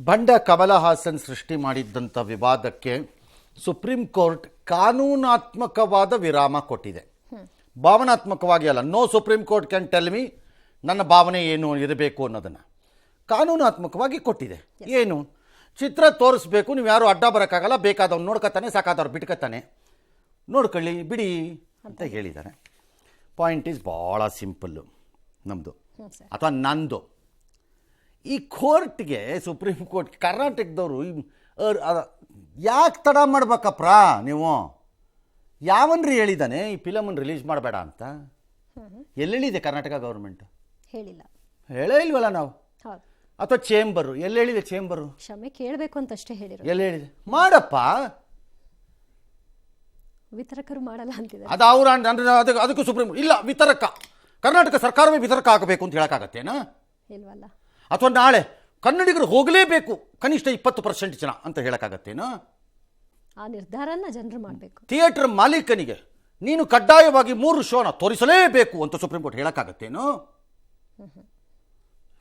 ಬಂಡ ಕಮಲ ಹಾಸನ್ ಸೃಷ್ಟಿ ಮಾಡಿದ್ದಂಥ ವಿವಾದಕ್ಕೆ ಸುಪ್ರೀಂ ಕೋರ್ಟ್ ಕಾನೂನಾತ್ಮಕವಾದ ವಿರಾಮ ಕೊಟ್ಟಿದೆ. ಭಾವನಾತ್ಮಕವಾಗಿ ಅಲ್ಲ. No Supreme Court can tell me ನನ್ನ ಭಾವನೆ ಏನು ಇರಬೇಕು ಅನ್ನೋದನ್ನು ಕಾನೂನಾತ್ಮಕವಾಗಿ ಕೊಟ್ಟಿದೆ. ಏನು ಚಿತ್ರ ತೋರಿಸ್ಬೇಕು, ನೀವು ಯಾರು ಅಡ್ಡ ಬರೋಕ್ಕಾಗಲ್ಲ, ಬೇಕಾದವ್ನು ನೋಡ್ಕೊತಾನೆ, ಸಾಕಾದವ್ರು ಬಿಟ್ಕೊತಾನೆ, ನೋಡ್ಕೊಳ್ಳಿ ಬಿಡಿ ಅಂತ ಹೇಳಿದ್ದಾರೆ. ಪಾಯಿಂಟ್ ಈಸ್ ಭಾಳ ಸಿಂಪಲ್ಲು ನಮ್ಮದು ಅಥವಾ ನಂದು. ಈ ಕೋರ್ಟ್ಗೆ ಸುಪ್ರೀಂ ಕೋರ್ಟ್ ಕರ್ನಾಟಕದವರು ಯಾಕೆ ತಡ ಮಾಡ್ಬೇಕಪ್ರ ನೀವು? ಯಾವನ್ರಿ ಹೇಳಿದ್ದಾನೆ ಈ ಫಿಲಮನ್ನು ರಿಲೀಸ್ ಮಾಡಬೇಡ ಅಂತ? ಎಲ್ಲೆಲ್ಲಿದೆ ಕರ್ನಾಟಕ ಗೌರ್ಮೆಂಟ್? ಹೇಳಿಲ್ಲ. ಹೇಳೇ ಇಲ್ವಲ್ಲ ನಾವು. ಅಥವಾ ಚೇಂಬರು ಎಲ್ಲಿ ಹೇಳಿದೆ? ಚೇಂಬರು ಕ್ಷಮೆ ಕೇಳಬೇಕು ಅಂತ ಅಷ್ಟೇ ಹೇಳಿದ್ರು. ಎಲ್ಲಿ ಹೇಳಿದೆ? ಮಾಡಪ್ಪ, ವಿತರಕರು ಮಾಡಲ್ಲ ಅಂತಿದ್ದಾರೆ. ಅದು ಅವ್ರ ಅದಕ್ಕೂ ಸುಪ್ರೀಂ ಇಲ್ಲ, ವಿತರಕ ಕರ್ನಾಟಕ ಸರ್ಕಾರವೇ ವಿತರಕ ಆಗಬೇಕು ಅಂತ ಹೇಳೋಕ್ಕಾಗತ್ತೇನಾ? ಇಲ್ವಲ್ಲ. ಅಥವಾ ನಾಳೆ ಕನ್ನಡಿಗರು ಹೋಗಲೇಬೇಕು ಕನಿಷ್ಠ 20% ಜನ ಅಂತ ಹೇಳೋಕ್ಕಾಗತ್ತೇನಾ? ಆ ನಿರ್ಧಾರನ ಜನರು ಮಾಡಬೇಕು. ಥಿಯೇಟರ್ ಮಾಲೀಕನಿಗೆ ನೀನು ಕಡ್ಡಾಯವಾಗಿ 3 ಶೋನ ತೋರಿಸಲೇಬೇಕು ಅಂತ ಸುಪ್ರೀಂ ಕೋರ್ಟ್ ಹೇಳೋಕ್ಕಾಗತ್ತೇನೋ?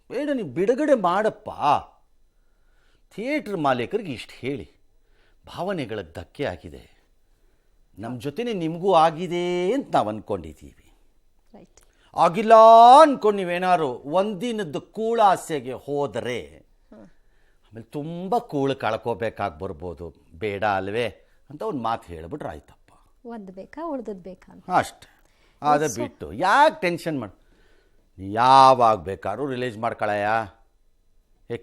ಬೇಡ, ನೀವು ಬಿಡುಗಡೆ ಮಾಡಪ್ಪ. ಥಿಯೇಟರ್ ಮಾಲೀಕರಿಗೆ ಇಷ್ಟು ಹೇಳಿ, ಭಾವನೆಗಳ ಧಕ್ಕೆ ಆಗಿದೆ, ನಮ್ಮ ಜೊತೆನೆ ನಿಮಗೂ ಆಗಿದೆ ಅಂತ ನಾವು ಅಂದ್ಕೊಂಡಿದ್ದೀವಿ. ಆಗಿಲ್ಲ ಅಂದ್ಕೊಂಡು ನೀವೇನಾದ್ರು ಒಂದಿನದ್ದು ಕೂಳಾಸೆಗೆ ಹೋದರೆ ಆಮೇಲೆ ತುಂಬ ಕೂಳು ಕಳ್ಕೋಬೇಕಾಗಿ ಬರ್ಬೋದು. ಬೇಡ ಅಲ್ವೇ ಅಂತ ಒಂದು ಮಾತು ಹೇಳಿಬಿಟ್ರೆ ಆಯ್ತಪ್ಪ. ಒಂದು ಬೇಕಾ ಉಳ್ದದ್ದು ಬೇಕಾ ಅಷ್ಟೆ. ಅದು ಬಿಟ್ಟು ಯಾಕೆ ಟೆನ್ಷನ್ ಮಾಡಿ? ಯಾವಾಗ ಬೇಕಾದ್ರೂ ರಿಲೀಸ್ ಮಾಡ್ಕೊಳಯ್ಯ,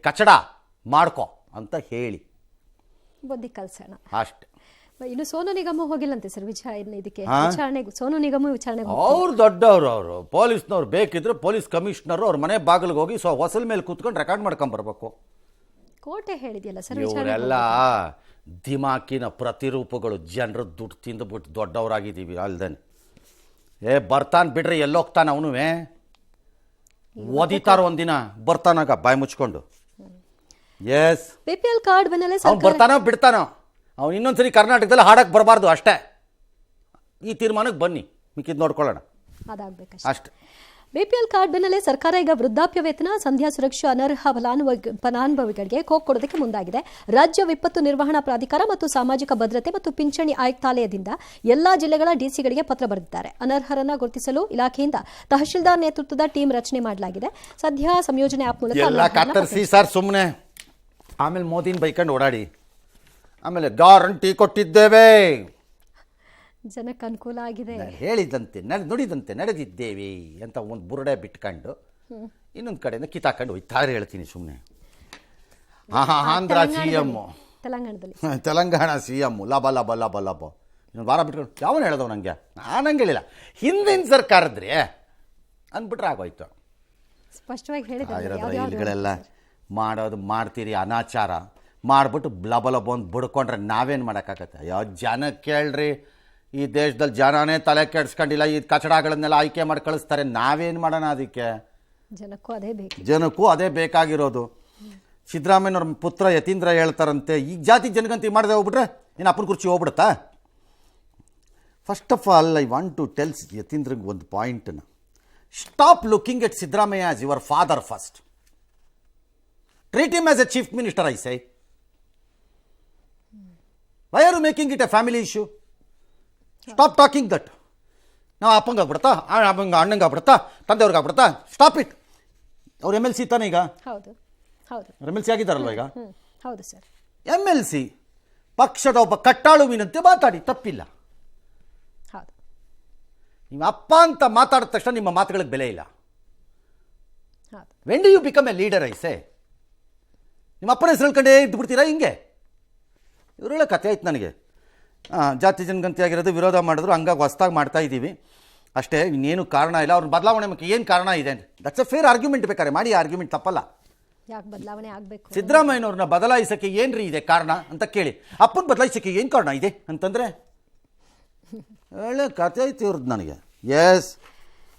ಕಚಡ ಮಾಡ್ಕೊ ಅಂತ ಹೇಳಿ ಬುದ್ಧಿ ಕಲ್ಸೋಣ ಅಷ್ಟೆ. ಇನ್ನು ಸೋನು ನಿಗಮ ಹೋಗಿಲ್ಲಂತೆ ಸರ್ ಇದಕ್ಕೆ ವಿಚಾರಣೆಗೆ. ಸೋನು ನಿಗಮ ವಿಚಾರಣೆಗೆ ಅವ್ರು ದೊಡ್ಡವರು, ಅವರು ಪೊಲೀಸ್ನವ್ರು. ಬೇಕಿದ್ರೆ ಪೊಲೀಸ್ ಕಮಿಷನರು ಅವ್ರ ಮನೆ ಬಾಗಿಲಿಗೆ ಹೋಗಿ ಹೊಸಲ್ ಮೇಲೆ ಕೂತ್ಕೊಂಡು ರೆಕಾರ್ಡ್ ಮಾಡ್ಕೊಂಬರ್ಬೇಕು. ಕೋರ್ಟೆ ಹೇಳಿದೆಯಲ್ಲ ಸರ್. ಇವರೆಲ್ಲ ದಿಮಾಕಿನ ಪ್ರತಿರೂಪಗಳು. ಜನರು ದುಡ್ಡು ತಿಂದುಬಿಟ್ಟು ದೊಡ್ಡವರಾಗಿದ್ದೀವಿ ಅಲ್ದೇನೆ. ಬರ್ತಾನೆ ಬಿಡ್ರಿ, ಎಲ್ಲೋಗ್ತಾನೆ ಅವನು. ಓದಿತಾರ ಒಂದಿನ ಬರ್ತಾನಾಗ ಬಾಯಿ ಮುಚ್ಕೊಂಡು. ಎಸ್, ಬಿಪಿಎಲ್ ಕಾರ್ಡ್ ಬೆನ್ನಲ್ಲೇ ಅವ್ನು ಬರ್ತಾನೋ ಬಿಡ್ತಾನೋ, ಅವ್ನು ಇನ್ನೊಂದ್ಸರಿ ಕರ್ನಾಟಕದಲ್ಲಿ ಹಾಡಕ್ಕೆ ಬರಬಾರ್ದು ಅಷ್ಟೇ. ಈ ತೀರ್ಮಾನಕ್ಕೆ ಬನ್ನಿ, ಮಿಕ್ಕಿದ್ ನೋಡ್ಕೊಳ್ಳೋಣ ಅಷ್ಟೇ. ಬಿಪಿಎಲ್ ಕಾರ್ಡ್ ಬೆನ್ನಲ್ಲೇ ಸರ್ಕಾರ ಈಗ ವೃದ್ಧಾಪ್ಯ ವೇತನ, ಸಂಧ್ಯಾ ಸುರಕ್ಷಾ ಅನರ್ಹ ಫಲಾನುಭವಿಗಳಿಗೆ ಕೊಡೋದಕ್ಕೆ ಮುಂದಾಗಿದೆ. ರಾಜ್ಯ ವಿಪತ್ತು ನಿರ್ವಹಣಾ ಪ್ರಾಧಿಕಾರ ಮತ್ತು ಸಾಮಾಜಿಕ ಭದ್ರತೆ ಮತ್ತು ಪಿಂಚಣಿ ಆಯುಕ್ತಾಲಯದಿಂದ ಎಲ್ಲಾ ಜಿಲ್ಲೆಗಳ ಡಿಸಿಗಳಿಗೆ ಪತ್ರ ಬರೆದಿದ್ದಾರೆ. ಅನರ್ಹರನ್ನ ಗುರುತಿಸಲು ಇಲಾಖೆಯಿಂದ ತಹಶೀಲ್ದಾರ್ ನೇತೃತ್ವದ ಟೀಮ್ ರಚನೆ ಮಾಡಲಾಗಿದೆ. ಸದ್ಯ ಸಂಯೋಜನೆ ಆಪ್ ಮೂಲಕ ಸುಮ್ಮನೆ ಆಮೇಲೆ ಮೋದಿನ ಬೈಕೊಂಡು ಓಡಾಡಿ ಆಮೇಲೆ ಗ್ಯಾರಂಟಿ ಕೊಟ್ಟಿದ್ದೇವೆ, ಜನಕ್ಕೆ ಅನುಕೂಲ ಆಗಿದೆ, ಹೇಳಿದಂತೆ ನುಡಿದಂತೆ ನಡೆದಿದ್ದೇವೆ ಅಂತ ಒಂದು ಬುರುಡೆ ಬಿಟ್ಕೊಂಡು ಇನ್ನೊಂದು ಕಡೆಯಿಂದ ಕಿತ್ತಾಕೊಂಡು ಹೋಯ್ತಾರೆ. ಹೇಳ್ತೀನಿ ಸುಮ್ಮನೆ. ಆಂಧ್ರ CM, ತೆಲಂಗಾಣ CM ಲಾಭ ಲಾಭ ಲಾಭ ಲಾಭ ಇನ್ನೊಂದು ವಾರ ಬಿಟ್ಕೊಂಡು ಯಾವನು ಹೇಳ್ದವ್ ನನಗೆ? ನಾನು ಹಂಗೆ ಹೇಳಿಲ್ಲ, ಹಿಂದಿನ ಸರ್ಕಾರದ್ರಿ ಅಂದ್ಬಿಟ್ರೆ ಆಗೋಯ್ತು. ಸ್ಪಷ್ಟವಾಗಿ ಹೇಳಿದ್ರೆಲ್ಲ ಮಾಡೋದು ಮಾಡ್ತೀರಿ, ಅನಾಚಾರ ಮಾಡಿಬಿಟ್ಟು ಲಬ ಲಬ ಒಂದು ಬಿಡ್ಕೊಂಡ್ರೆ ನಾವೇನು ಮಾಡೋಕ್ಕಾಗತ್ತೆ? ಅಯ್ಯೋ ಜನ ಕೇಳ್ರಿ, ಈ ದೇಶದಲ್ಲಿ ಜನನೇ ತಲೆ ಕೆಡ್ಸ್ಕೊಂಡಿಲ್ಲ, ಈ ಕಚಡಗಳನ್ನೆಲ್ಲ ಆಯ್ಕೆ ಮಾಡಿ ಕಳಿಸ್ತಾರೆ, ನಾವೇನು ಮಾಡೋಣ? ಅದಕ್ಕೆ ಜನಕ್ಕೂ ಅದೇ ಬೇಕಾಗಿರೋದು. ಸಿದ್ದರಾಮಯ್ಯನವ್ರ ಪುತ್ರ ಯತೀಂದ್ರ ಹೇಳ್ತಾರಂತೆ, ಈ ಜಾತಿ ಜನಗಂತಿ ಮಾಡದೆ ಹೋಗ್ಬಿಟ್ರೆ ಏನು ಅಪ್ಪನ ಕುರ್ಚಿ ಹೋಗ್ಬಿಡುತ್ತಾ? First of all I want to tells ಯತೀಂದ್ರಂಗೆ ಒಂದು ಪಾಯಿಂಟನ್ನು. Stop looking at Siddaramaiah as your father first. Treat him as a chief minister, I say. Why are you making it a family issue? Stop talking that. ನಾವು ಅಪ್ಪಂಗೆ ಆಗ್ಬಿಡ್ತಾ, ಅಣ್ಣಂಗೆ ಆಗ್ಬಿಡ್ತಾ, ತಂದೆಯವ್ರಿಗೆ ಆಗ್ಬಿಡ್ತಾ? Stop it. ಅವ್ರು MLC ತಾನೆ ಈಗ? MLC ಆಗಿದ್ದಾರಲ್ವ ಈಗ? MLC ಪಕ್ಷದ ಒಬ್ಬ ಕಟ್ಟಾಳುವಿನಂತೆ ಮಾತಾಡಿ, ತಪ್ಪಿಲ್ಲ. ನೀವು ಅಪ್ಪ ಅಂತ ಮಾತಾಡಿದ ತಕ್ಷಣ ನಿಮ್ಮ ಮಾತುಗಳಿಗೆ ಬೆಲೆ ಇಲ್ಲ. When do you become a leader? I say ನಿಮ್ಮ ಅಪ್ಪನ ಹೆಸರು ಹೇಳ್ಕೊಂಡೇ ಇದ್ದು ಬಿಡ್ತೀರಾ ಹಿಂಗೆ? ಇವರೆಲ್ಲ ಕತೆ ಆಯ್ತು ನನಗೆ. ಜಾತಿ ಜನಗಂತಿ ಆಗಿರೋದು ವಿರೋಧ ಮಾಡಿದ್ರು, ಹಂಗಾಗಿ ಹೊಸ್ದಾಗಿ ಮಾಡ್ತಾ ಇದ್ದೀವಿ ಅಷ್ಟೇ, ಇನ್ನೇನು ಕಾರಣ ಇಲ್ಲ. ಅವ್ರ ಬದಲಾವಣೆ ಬಗ್ಗೆ ಏನು ಕಾರಣ ಇದೆ? That's a fair argument. ಬೇಕಾರೆ ಮಾಡಿ, ಆರ್ಗ್ಯುಮೆಂಟ್ ತಪ್ಪಲ್ಲ. ಬದಲಾವಣೆ ಆಗಬೇಕು. ಸಿದ್ದರಾಮಯ್ಯನವ್ರನ್ನ ಬದಲಾಯಿಸೋಕ್ಕೆ ಏನ್ರಿ ಇದೆ ಕಾರಣ ಅಂತ ಕೇಳಿ, ಅಪ್ಪನ ಬದಲಾಯಿಸೋಕ್ಕೆ ಏನು ಕಾರಣ ಇದೆ ಅಂತಂದರೆ ಒಳ್ಳೆ ಕತೆ ಆಯ್ತು ಇವ್ರದ್ದು ನನಗೆ. ಎಸ್,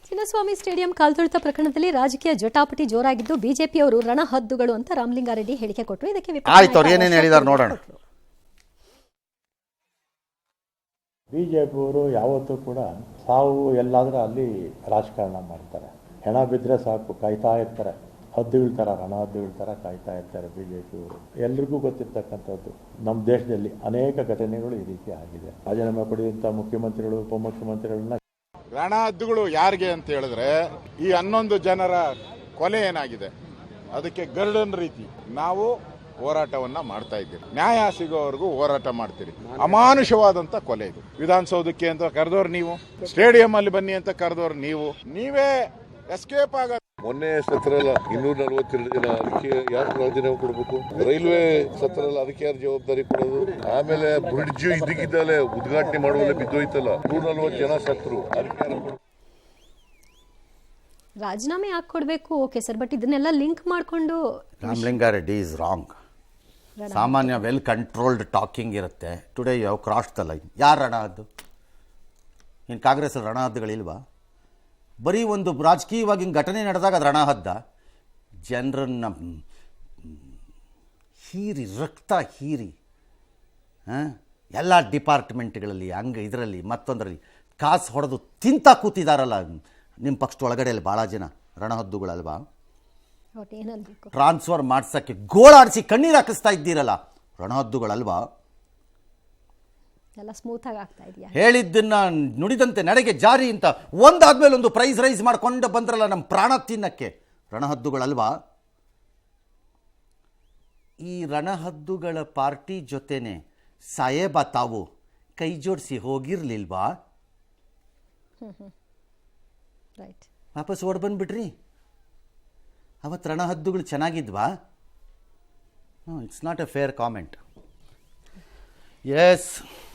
ಚಿನ್ನಸ್ವಾಮಿ ಸ್ಟೇಡಿಯಂ ಕಾಲ್ತುಳಿತ ಪ್ರಕರಣದಲ್ಲಿ ರಾಜಕೀಯ ಜಟಾಪಟಿ ಜೋರಾಗಿದ್ದು ಬಿಜೆಪಿಯವರು ರಣಹದ್ದುಗಳು ಅಂತ ರಾಮಲಿಂಗಾರೆಡ್ಡಿ ಹೇಳಿಕೆ ಕೊಟ್ಟರು. ಇದಕ್ಕೆ ಆಯ್ತು, ಅವ್ರು ಏನೇನು ಹೇಳಿದಾರೆ ನೋಡೋಣ. ಬಿಜೆಪಿಯವರು ಯಾವತ್ತೂ ಕೂಡ ಸಾವು ಎಲ್ಲಾದರೂ ಅಲ್ಲಿ ರಾಜಕಾರಣ ಮಾಡ್ತಾರೆ. ಹೆಣ ಬಿದ್ದರೆ ಸಾಕು ಕಾಯ್ತಾ ಇರ್ತಾರೆ. ಹದ್ದುಗಳ ಥರ ರಣಹದ್ದುಗಳ ಥರ ಕಾಯ್ತಾ ಇರ್ತಾರೆ ಬಿಜೆಪಿಯವರು. ಎಲ್ರಿಗೂ ಗೊತ್ತಿರ್ತಕ್ಕಂಥದ್ದು ನಮ್ಮ ದೇಶದಲ್ಲಿ ಅನೇಕ ಘಟನೆಗಳು ಈ ರೀತಿ ಆಗಿದೆ. ರಾಜೀನಾಮೆ ಪಡೆದಂಥ ಮುಖ್ಯಮಂತ್ರಿಗಳು ಉಪಮುಖ್ಯಮಂತ್ರಿಗಳನ್ನ ರಣಹದ್ದುಗಳು ಯಾರಿಗೆ ಅಂತ ಹೇಳಿದ್ರೆ ಈ 11 ಜನರ ಕೊಲೆ ಏನಾಗಿದೆ ಅದಕ್ಕೆ ಗರ್ಡನ್ ರೀತಿ ನಾವು ಹೋರಾಟವನ್ನ ಮಾಡ್ತಾ ಇದ್ದೀವಿ. ನ್ಯಾಯ ಸಿಗೋವರೆಗೂ ಹೋರಾಟ ಮಾಡ್ತೀರಿ. ಅಮಾನುಷವಾದಂತ ಕೊಲೆ ಇದು. ವಿಧಾನಸೌಧಕ್ಕೆ ಅಂತ ಕರೆದವ್ರು ನೀವು, ಸ್ಟೇಡಿಯಂ ಅಲ್ಲಿ ಬನ್ನಿ ಅಂತ ಕರೆದವ್ರು ನೀವು, ನೀವೇ ಎಸ್ಕೇಪ್ ಆಗ. ಮೊನ್ನೆ ಸತ್ರಲ್ಲ 242 ಜನ, ಅದಕ್ಕೆ ಯಾರು ರಾಜೀನಾಮೆ ಕೊಡಬೇಕು? ರೈಲ್ವೆ ಸತ್ರಲ್ಲ, ಅದಕ್ಕೆ ಯಾರು ಜವಾಬ್ದಾರಿ ಕೊಡೋದು? ಆಮೇಲೆ ಬ್ರಿಡ್ಜ್ ಇದಕ್ಕಿದ್ದಲೇ ಉದ್ಘಾಟನೆ ಮಾಡುವಲ್ಲೇ ಬಿದ್ದೋಯ್ತಲ್ಲ, 140 ಜನ ಸತ್ರು, ಅದಕ್ಕೆ ಯಾರು ಕೊಡಬೇಕು? ರಾಜೀನಾಮೆ ಯಾಕೆ ಕೊಡಬೇಕು? ಓಕೆ ಸರ್, ಬಟ್ ಇದನ್ನೆಲ್ಲ ಲಿಂಕ್ ಮಾಡಿಕೊಂಡು ರಾಮಲಿಂಗಾರೆಡ್ಡಿ ಈಸ್ ರಾಂಗ್. ಸಾಮಾನ್ಯ ವೆಲ್ ಕಂಟ್ರೋಲ್ಡ್ ಟಾಕಿಂಗ್ ಇರುತ್ತೆ. Today you have cross the line. ಯಾರು ರಣಹದ್ದು? ಇನ್ನು ಕಾಂಗ್ರೆಸ್ಸಲ್ಲಿ ರಣಹದ್ದುಗಳಿಲ್ವಾ? ಬರೀ ಒಂದು ರಾಜಕೀಯವಾಗಿ ಹಿಂಗೆ ಘಟನೆ ನಡೆದಾಗ ಅದು ರಣಹದ್ದ? ಜನರನ್ನು ಹೀರಿ, ರಕ್ತ ಹೀರಿ, ಎಲ್ಲ ಡಿಪಾರ್ಟ್ಮೆಂಟ್ಗಳಲ್ಲಿ ಹಂಗೆ ಇದರಲ್ಲಿ ಮತ್ತೊಂದರಲ್ಲಿ ಕಾಸು ಹೊಡೆದು ತಿಂತ ಕೂತಿದಾರಲ್ಲ ನಿಮ್ಮ ಪಕ್ಷದ ಒಳಗಡೆಯಲ್ಲಿ ಭಾಳ ಜನ ರಣಹದ್ದುಗಳಲ್ವಾ? ಏನಲ್ಬೇಕು ಟ್ರಾನ್ಸ್ಫರ್ ಮಾಡ್ಸೋಕ್ಕೆ ಗೋಳಾಡಿಸಿ ಕಣ್ಣೀರು ಹಾಕಿಸ್ತಾ ಇದ್ದೀರಲ್ಲ, ರಣಹದ್ದುಗಳಲ್ವಾ? ಎಲ್ಲ ಸ್ಮೂತ್ ಆಗಿ ಆಗ್ತಾ ಇದೆಯಾ? ಹೇಳಿದ್ದನ್ನ ನುಡಿದಂತೆ ನಡೆಗೆ ಜಾರಿ ಅಂತ ಒಂದಾದ್ಮೇಲೆ ಒಂದು ಪ್ರೈಸ್ ರೈಸ್ ಮಾಡ್ಕೊಂಡು ಬಂದ್ರಲ್ಲ ನಮ್ಮ ಪ್ರಾಣ ತಿನ್ನಕ್ಕೆ, ರಣಹದ್ದುಗಳಲ್ವಾ? ಈ ರಣಹದ್ದುಗಳ ಪಾರ್ಟಿ ಜೊತೆನೆ ಸಾಯೇಬ ತಾವು ಕೈ ಜೋಡಿಸಿ ಹೋಗಿರ್ಲಿಲ್ವಾ? ರೈಟ್, ವಾಪಸ್ ಓಡ್ ಬಂದ್ಬಿಟ್ರಿ. ಅವತ್ತು ರಣಹದ್ದುಗಳು ಚೆನ್ನಾಗಿದ್ವಾ? It's not a fair comment. Yes,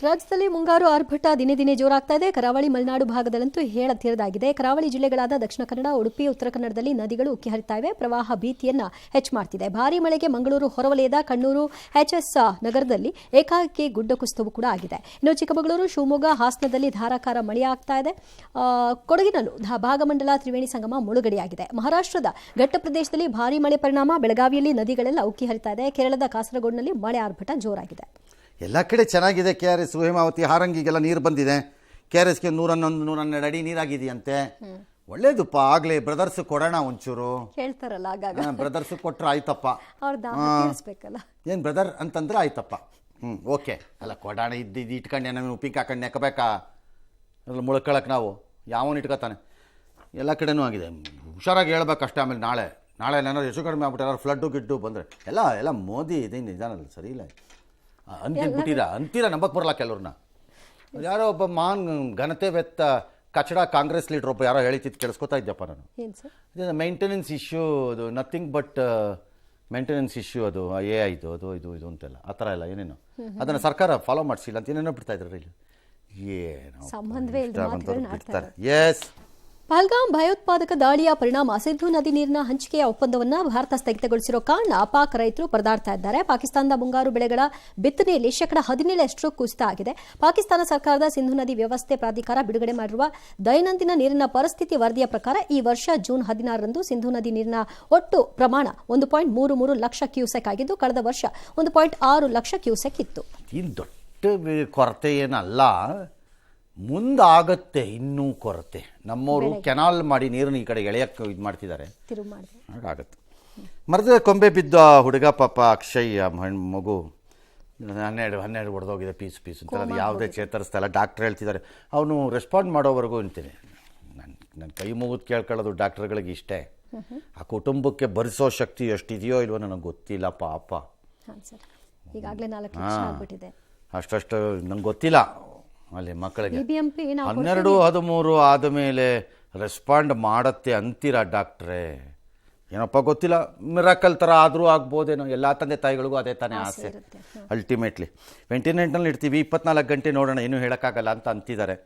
ರಾಜ್ಯದಲ್ಲಿ ಮುಂಗಾರು ಆರ್ಭಟ ದಿನೇ ದಿನೇ ಜೋರಾಗ್ತಾ ಇದೆ. ಕರಾವಳಿ ಮಲೆನಾಡು ಭಾಗದಲ್ಲಂತೂ ಹೇಳತೀರದಾಗಿದೆ. ಕರಾವಳಿ ಜಿಲ್ಲೆಗಳಾದ ದಕ್ಷಿಣ ಕನ್ನಡ, ಉಡುಪಿ, ಉತ್ತರ ಕನ್ನಡದಲ್ಲಿ ನದಿಗಳು ಉಕ್ಕಿ ಹರಿತಾ ಇವೆ. ಪ್ರವಾಹ ಭೀತಿಯನ್ನ ಹೆಚ್ಚು ಮಾಡ್ತಿದೆ. ಭಾರೀ ಮಳೆಗೆ ಮಂಗಳೂರು ಹೊರವಲಯದ ಕಣ್ಣೂರು ಎಚ್ಎಸ್ ನಗರದಲ್ಲಿ ಏಕಾಏಕಿ ಗುಡ್ಡ ಕುಸಿತವು ಕೂಡ ಆಗಿದೆ. ಇನ್ನು ಚಿಕ್ಕಮಗಳೂರು, ಶಿವಮೊಗ್ಗ, ಹಾಸನದಲ್ಲಿ ಧಾರಾಕಾರ ಮಳೆಯಾಗ್ತಾ ಇದೆ. ಕೊಡಗಿನಲ್ಲೂ ಭಾಗಮಂಡಲ ತ್ರಿವೇಣಿ ಸಂಗಮ ಮುಳುಗಡೆಯಾಗಿದೆ. ಮಹಾರಾಷ್ಟ್ರದ ಘಟ್ಟ ಪ್ರದೇಶದಲ್ಲಿ ಭಾರೀ ಮಳೆ ಪರಿಣಾಮ ಬೆಳಗಾವಿಯಲ್ಲಿ ನದಿಗಳೆಲ್ಲ ಉಕ್ಕಿ ಹರಿತಾ ಇದೆ. ಕೇರಳದ ಕಾಸರಗೋಡಿನಲ್ಲಿ ಮಳೆ ಆರ್ಭಟ ಜೋರಾಗಿದೆ. ಎಲ್ಲ ಕಡೆ ಚೆನ್ನಾಗಿದೆ. KRS, ಹೇಮಾವತಿ, ಹಾರಂಗಿಗೆಲ್ಲ ನೀರು ಬಂದಿದೆ. KRSಗೆ 111, 112 ಅಡಿ ನೀರಾಗಿದೆಯಂತೆ. ಒಳ್ಳೇದಪ್ಪ. ಆಗಲೇ ಬ್ರದರ್ಸ್ ಕೊಡೋಣ ಒಂಚೂರು ಹೇಳ್ತಾರಲ್ಲ ಆಗಾಗ. ಬ್ರದರ್ಸ್ ಕೊಟ್ರೆ ಆಯ್ತಪ್ಪ. ಏನು ಬ್ರದರ್ ಅಂತಂದ್ರೆ ಆಯ್ತಪ್ಪ. ಓಕೆ ಅಲ್ಲ, ಕೊಡೋಣ ಇದ್ದು ಇಟ್ಕೊಂಡು ನಮಗೆ ಉಪ್ಪಿಗೆ ಹಾಕೊಂಡು ನೆಕ್ಕಬೇಕಾ? ಅದ್ರಲ್ಲಿ ಮುಳ್ಕೊಳಕ್ಕೆ ನಾವು ಯಾವನು ಇಟ್ಕೊತಾನೆ? ಎಲ್ಲ ಕಡೆನೂ ಆಗಿದೆ. ಹುಷಾರಾಗಿ ಹೇಳ್ಬೇಕಷ್ಟೇ. ಆಮೇಲೆ ನಾಳೆ ಏನಾದ್ರು ಹೆಚ್ಚು ಕಡಿಮೆ ಆಗ್ಬಿಟ್ಟು ಯಾರು ಫ್ಲಡ್ಡು ಗಿಡ್ಡು ಬಂದರೆ ಎಲ್ಲ ಮೋದಿ ಇದೇನು ಇದಾನಲ್ಲ, ಸರಿ ಇಲ್ಲ ಅಂತೀರಾ ನಂಬಕ್ಕೆ ಬರಲ್ಲ ಕೆಲವ್ರನ್ನ. ಯಾರೋ ಒಬ್ಬ ಮಹಾನ್ ಘನತೆವೆತ್ತ ಕಚಡ ಕಾಂಗ್ರೆಸ್ ಲೀಡರ್ ಒಬ್ಬ ಯಾರೋ ಹೇಳಿದ್ದು ಕೇಳಿಸ್ಕೊತಾ ಇದ್ದಪ್ಪ ನಾನು. ಮೇಂಟೆನೆನ್ಸ್ ಇಶ್ಯೂ, ಅದು ನಥಿಂಗ್ ಬಟ್ ಮೇಂಟೆನೆನ್ಸ್ ಇಶ್ಯೂ, ಅದು ಇದು ಇದು ಅಂತೆಲ್ಲ ಆ ಥರ ಎಲ್ಲ ಏನೇನು ಅದನ್ನು ಸರ್ಕಾರ ಫಾಲೋ ಮಾಡಿಸಿಲ್ಲ ಅಂತ ಏನೇನೋ ಬಿಡ್ತಾ ಇದ್ರು ಇಲ್ಲಿ. ಬಿಡ್ತಾರೆ. ಎಸ್, ಪಹಲ್ಗಾಮ್ ಭಯೋತ್ಪಾದಕ ದಾಳಿಯ ಪರಿಣಾಮ ಸಿಂಧೂ ನದಿ ನೀರಿನ ಹಂಚಿಕೆಯ ಒಪ್ಪಂದವನ್ನು ಭಾರತ ಸ್ಥಗಿತಗೊಳಿಸಿರೋ ಕಾರಣ ಪಾಕ್ ರೈತರು ಪರದಾಡ್ತಾ ಇದ್ದಾರೆ. ಪಾಕಿಸ್ತಾನದ ಮುಂಗಾರು ಬೆಳೆಗಳ ಬಿತ್ತನೆಯಲ್ಲಿ 17% ಕುಸಿತ ಆಗಿದೆ. ಪಾಕಿಸ್ತಾನ ಸರ್ಕಾರದ ಸಿಂಧೂ ನದಿ ವ್ಯವಸ್ಥೆ ಪ್ರಾಧಿಕಾರ ಬಿಡುಗಡೆ ಮಾಡಿರುವ ದೈನಂದಿನ ನೀರಿನ ಪರಿಸ್ಥಿತಿ ವರದಿಯ ಪ್ರಕಾರ ಈ ವರ್ಷ ಜೂನ್ 16ರಂದು ಸಿಂಧೂ ನದಿ ನೀರಿನ ಒಟ್ಟು ಪ್ರಮಾಣ 1.33 ಲಕ್ಷ ಕ್ಯೂಸೆಕ್ ಆಗಿದ್ದು, ಕಳೆದ ವರ್ಷ 1.6 ಲಕ್ಷ ಕ್ಯೂಸೆಕ್ ಇತ್ತು. ಇದು ದೊಡ್ಡ ಕೊರತೆ ಏನಲ್ಲ, ಮುಂದಾಗತ್ತೆ ಇನ್ನೂ ಕೊರತೆ. ನಮ್ಮವರು ಕೆನಾಲ್ ಮಾಡಿ ನೀರನ್ನು ಈ ಕಡೆ ಎಳೆಯಕ್ಕೆ ಇದು ಮಾಡ್ತಿದ್ದಾರೆ, ಹಾಗಾಗತ್ತೆ. ಮರದ ಕೊಂಬೆ ಬಿದ್ದ ಹುಡುಗ ಪಾಪ ಅಕ್ಷಯ್ ಮಗು 12 ಹೊಡೆದೋಗಿದೆ ಪೀಸ್ ಅಂತ. ಅದು ಯಾವುದೇ ಚೇತರಿಸ್ತಾ ಇಲ್ಲ. ಡಾಕ್ಟ್ರ್ ಹೇಳ್ತಿದ್ದಾರೆ. ಅವನು ರೆಸ್ಪಾಂಡ್ ಮಾಡೋವರೆಗೂ ಅಂತೀನಿ. ನನ್ನ ಕೈ ಮುಗಿದು ಕೇಳ್ಕೊಳ್ಳೋದು ಡಾಕ್ಟ್ರುಗಳಿಗೆ ಇಷ್ಟೇ. ಆ ಕುಟುಂಬಕ್ಕೆ ಭರಿಸೋ ಶಕ್ತಿ ಎಷ್ಟಿದೆಯೋ ಇಲ್ವೋ ನನಗೆ ಗೊತ್ತಿಲ್ಲ ಪಾಪ. ಅಷ್ಟು ನಂಗೆ ಗೊತ್ತಿಲ್ಲ. ಅಲ್ಲಿ ಮಕ್ಕಳಿಗೆ 12, 13 ಆದಮೇಲೆ ರೆಸ್ಪಾಂಡ್ ಮಾಡತ್ತೆ ಅಂತೀರಾ ಡಾಕ್ಟ್ರೇ? ಏನಪ್ಪ ಗೊತ್ತಿಲ್ಲ, ಮಿರಾಕಲ್ ಥರ ಆದರೂ ಆಗ್ಬೋದೇನೋ. ಎಲ್ಲ ತಂದೆ ತಾಯಿಗಳಿಗೂ ಅದೇ ತಾನೇ ಆಸೆ. ಅಲ್ಟಿಮೇಟ್ಲಿ ವೆಂಟಿಲೇಟರ್ನಲ್ಲಿ ಇಡ್ತೀವಿ, 24 ಗಂಟೆ ನೋಡೋಣ, ಏನೂ ಹೇಳೋಕ್ಕಾಗಲ್ಲ ಅಂತ ಅಂತಿದ್ದಾರೆ.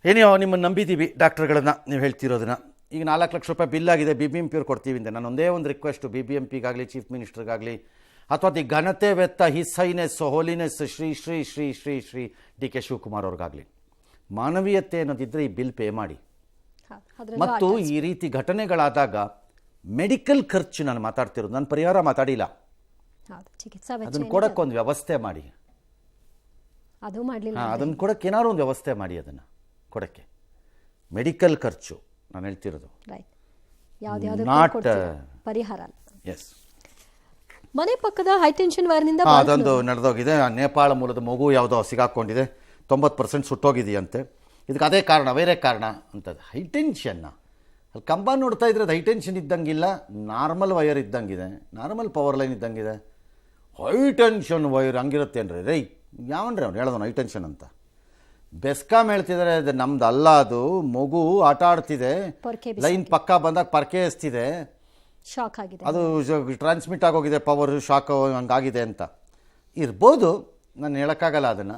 ಏನೋ ನಿಮ್ಮನ್ನು ನಂಬಿದ್ದೀವಿ ಡಾಕ್ಟ್ರುಗಳನ್ನ, ನೀವು ಹೇಳ್ತಿರೋದನ್ನ. ಈಗ 4 ಲಕ್ಷ ರೂಪಾಯಿ ಬಿಲ್ ಆಗಿದೆ, BBMP ಅವ್ರು ಕೊಡ್ತೀವಿ ಅಂತ. ನಾನು ಒಂದೇ ಒಂದು ರಿಕ್ವೆಸ್ಟು, BBMPಗಾಗಲಿ ಚೀಫ್ ಮಿನಿಸ್ಟರ್ಗಾಗಲಿ ಅಥವಾ ದಿ ಘನತೆ ವೆತ್ತ his highness holiness Shri Shri Shri Shri Shri DK Shivakumar ಅವ್ರಿಗಾಗಲಿ ಮಾನವೀಯತೆ ಅನ್ನೋದಿದ್ದರೆ ಈ ಬಿಲ್ ಪೇ ಮಾಡಿ. ಮತ್ತು ಈ ರೀತಿ ಘಟನೆಗಳಾದಾಗ ಮೆಡಿಕಲ್ ಖರ್ಚು ನಾನು ಮಾತಾಡ್ತಿರೋದು, ನಾನು ಪರಿಹಾರ ಮಾತಾಡಿಲ್ಲ. ಅದನ್ನು ಕೊಡೋಕ್ಕೆ ಒಂದು ವ್ಯವಸ್ಥೆ ಮಾಡಿ. ಅದನ್ನು ಕೊಡೋಕ್ಕೆ ಏನಾದ್ರು ಒಂದು ವ್ಯವಸ್ಥೆ ಮಾಡಿ. ಅದನ್ನು ಕೊಡೋಕ್ಕೆ ಮೆಡಿಕಲ್ ಖರ್ಚು ನಾನು ಹೇಳ್ತಿರೋದು. ನಾಟ್ ಪರಿಹಾರ ಅಲ್ಲ. ಎಸ್. ಮನೆ ಪಕ್ಕದ ಹೈಟೆನ್ಷನ್ ವೈರ್ನಿಂದ ಅದೊಂದು ನಡೆದೋಗಿದೆ. ನೇಪಾಳ ಮೂಲದ ಮಗು ಯಾವುದೋ ಸಿಗಾಕೊಂಡಿದೆ, 90% ಸುಟ್ಟೋಗಿದೆಯಂತೆ. ಇದಕ್ಕೆ ಅದೇ ಕಾರಣ, ಬೇರೆ ಕಾರಣ ಅಂತದ್ದು. ಹೈಟೆನ್ಷನ್ನ ಅಲ್ಲಿ ಕಂಬ ನೋಡ್ತಾ ಇದ್ರೆ ಅದು ಹೈಟೆನ್ಷನ್ ಇದ್ದಂಗಿಲ್ಲ, ನಾರ್ಮಲ್ ವೈರ್ ಇದ್ದಂಗಿದೆ, ನಾರ್ಮಲ್ ಪವರ್ ಲೈನ್ ಇದ್ದಂಗಿದೆ. ಹೈಟೆನ್ಷನ್ ವೈರ್ ಹಂಗಿರುತ್ತೆ ಅನ್ರಿ ರೈ ಯಾವನ್ರಿ ಅವ್ನು ಹೇಳೋದು ಹೈಟೆನ್ಷನ್ ಅಂತ. ಬೆಸ್ಕಾಮ್ ಹೇಳ್ತಿದ್ದಾರೆ ಅದು ನಮ್ದು ಅಲ್ಲ, ಅದು ಮಗು ಆಟ ಆಡ್ತಿದೆ, ಲೈನ್ ಪಕ್ಕ ಬಂದಾಗ ಪರ್ಕೆ ಎಸ್ತಿದೆ, ಶಾಕ್ ಆಗಿದೆ, ಅದು ಟ್ರಾನ್ಸ್ಮಿಟ್ ಆಗೋಗಿದೆ, ಪವರ್ ಶಾಕ್ ಹಂಗಾಗಿದೆ ಅಂತ ಇರ್ಬೋದು, ನಾನು ಹೇಳೋಕ್ಕಾಗಲ್ಲ ಅದನ್ನು.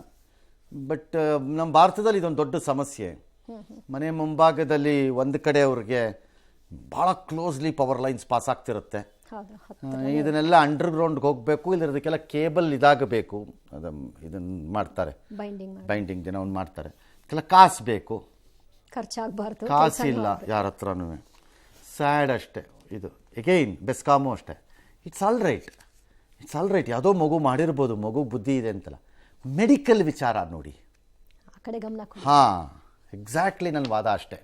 ಬಟ್ ನಮ್ಮ ಭಾರತದಲ್ಲಿ ಇದೊಂದು ದೊಡ್ಡ ಸಮಸ್ಯೆ. ಮನೆ ಮುಂಭಾಗದಲ್ಲಿ ಒಂದು ಕಡೆ ಅವ್ರಿಗೆ ಭಾಳ ಕ್ಲೋಸ್ಲಿ ಪವರ್ ಲೈನ್ಸ್ ಪಾಸ್ ಆಗ್ತಿರುತ್ತೆ. ಇದನ್ನೆಲ್ಲ ಅಂಡರ್ಗ್ರೌಂಡ್ಗೆ ಹೋಗಬೇಕು, ಇಲ್ಲದಕ್ಕೆಲ್ಲ ಕೇಬಲ್ ಇದಾಗಬೇಕು, ಇದನ್ನು ಮಾಡ್ತಾರೆ, ಬೈಂಡಿಂಗ್ ದಿನ ಒಂದು ಮಾಡ್ತಾರೆ. ಇದಕ್ಕೆಲ್ಲ ಕಾಸು ಬೇಕು, ಖರ್ಚಾಗಬಾರ್ದು, ಕಾಸಿಲ್ಲ ಯಾರ ಹತ್ರನೂ. ಸ್ಯಾಡ್ ಅಷ್ಟೇ ಇದು. ಎಗೈನ್ ಬೆಸ್ಕಾಮು ಅಷ್ಟೇ. ಇಟ್ಸ್ ಆಲ್ ರೈಟ್, ಯಾವುದೋ ಮಗು ಮಾಡಿರ್ಬೋದು, ಮಗು ಬುದ್ಧಿ ಇದೆ ಅಂತಲ್ಲ. ಮೆಡಿಕಲ್ ವಿಚಾರ ನೋಡಿ, ಆ ಕಡೆ ಗಮನ ಕೊಡಿ. ಹಾಂ, ಎಕ್ಸಾಕ್ಟ್ಲಿ ನನ್ನ ವಾದ ಅಷ್ಟೇ.